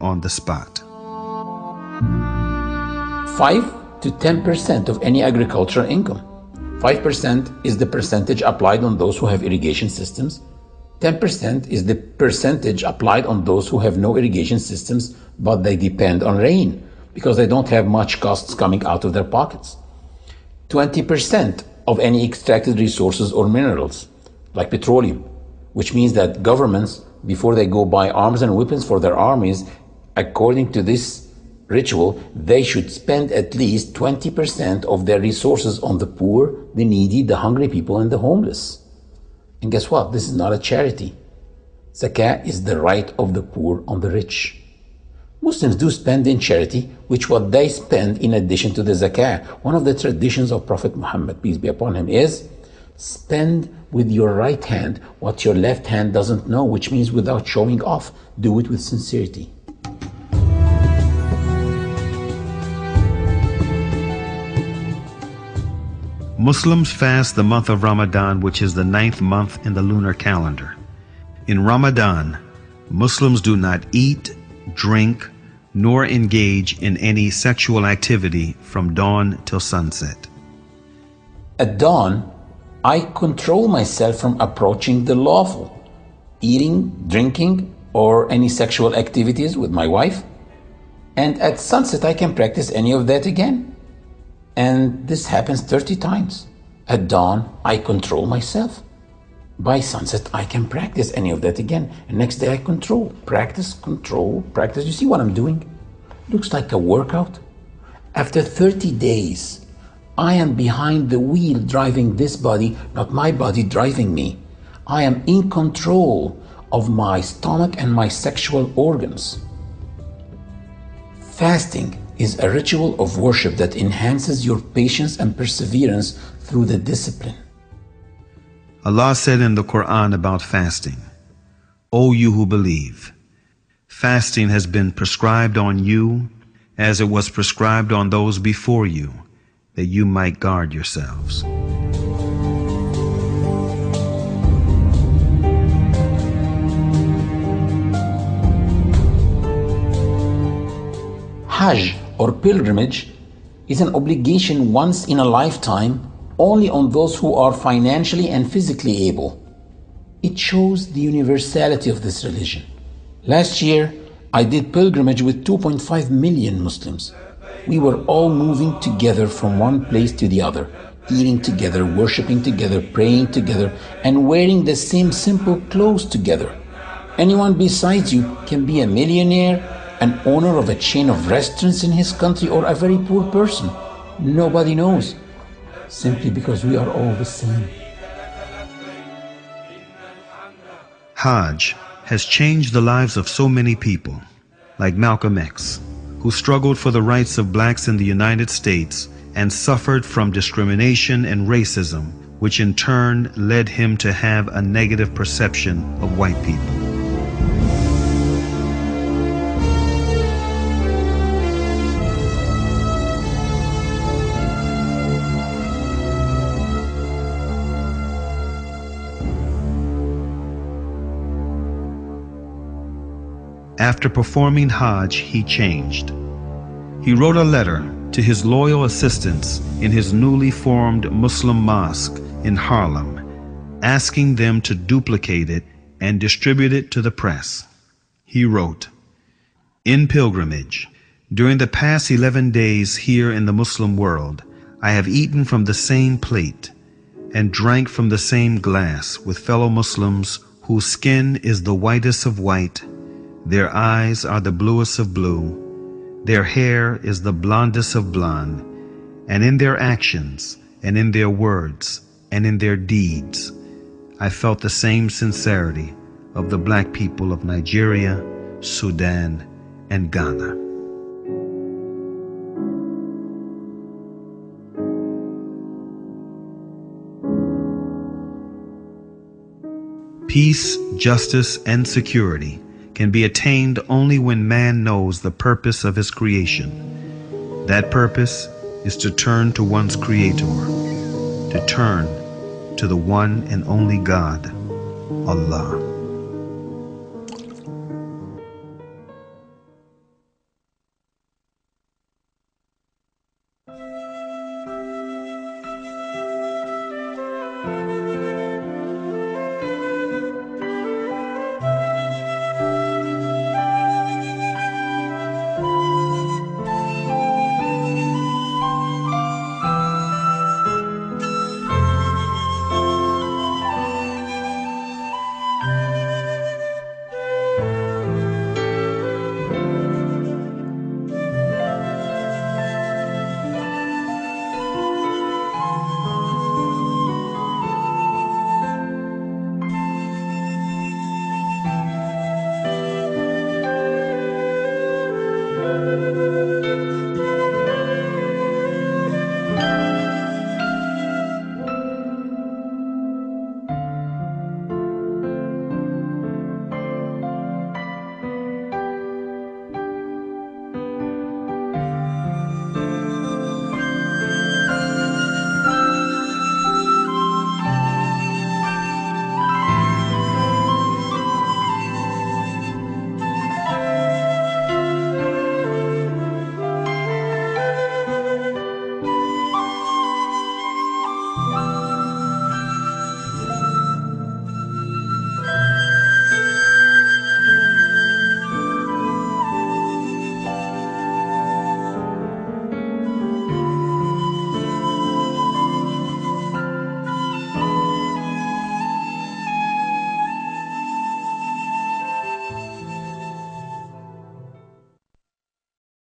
on the spot. 5 to 10% of any agricultural income. 5% is the percentage applied on those who have irrigation systems. 10% is the percentage applied on those who have no irrigation systems, but they depend on rain because they don't have much costs coming out of their pockets. 20% of any extracted resources or minerals, like petroleum, which means that governments, before they go buy arms and weapons for their armies, according to this ritual, they should spend at least 20% of their resources on the poor, the needy, the hungry people, and the homeless. And guess what? This is not a charity. Zakah is the right of the poor on the rich. Muslims do spend in charity, which what they spend in addition to the zakah. One of the traditions of Prophet Muhammad, peace be upon him, is spend with your right hand what your left hand doesn't know, which means without showing off. Do it with sincerity. Muslims fast the month of Ramadan, which is the 9th month in the lunar calendar. In Ramadan, Muslims do not eat, drink, nor engage in any sexual activity from dawn till sunset. At dawn, I control myself from approaching the lawful, eating, drinking, or any sexual activities with my wife. And at sunset, I can practice any of that again. And this happens 30 times. At dawn, I control myself. By sunset, I can practice any of that again. And next day, I control, practice. You see what I'm doing? Looks like a workout. After 30 days, I am behind the wheel driving this body, not my body driving me. I am in control of my stomach and my sexual organs. Fasting is a ritual of worship that enhances your patience and perseverance through the discipline. Allah said in the Quran about fasting, O you who believe, fasting has been prescribed on you as it was prescribed on those before you, that you might guard yourselves. Hajj or pilgrimage is an obligation once in a lifetime only on those who are financially and physically able. It shows the universality of this religion. Last year, I did pilgrimage with 2.5 million Muslims. We were all moving together from one place to the other, eating together, worshiping together, praying together, and wearing the same simple clothes together. Anyone besides you can be a millionaire, an owner of a chain of restaurants in his country, or a very poor person. Nobody knows, simply because we are all the same. Hajj has changed the lives of so many people, like Malcolm X, who struggled for the rights of blacks in the United States and suffered from discrimination and racism, which in turn led him to have a negative perception of white people. After performing Hajj, he changed. He wrote a letter to his loyal assistants in his newly formed Muslim mosque in Harlem, asking them to duplicate it and distribute it to the press. He wrote, "In pilgrimage, during the past 11 days here in the Muslim world, I have eaten from the same plate and drank from the same glass with fellow Muslims whose skin is the whitest of white. Their eyes are the bluest of blue, their hair is the blondest of blonde, and in their actions, and in their words, and in their deeds, I felt the same sincerity of the black people of Nigeria, Sudan, and Ghana." Peace, justice, and security can be attained only when man knows the purpose of his creation. That purpose is to turn to one's Creator, to turn to the one and only God, Allah.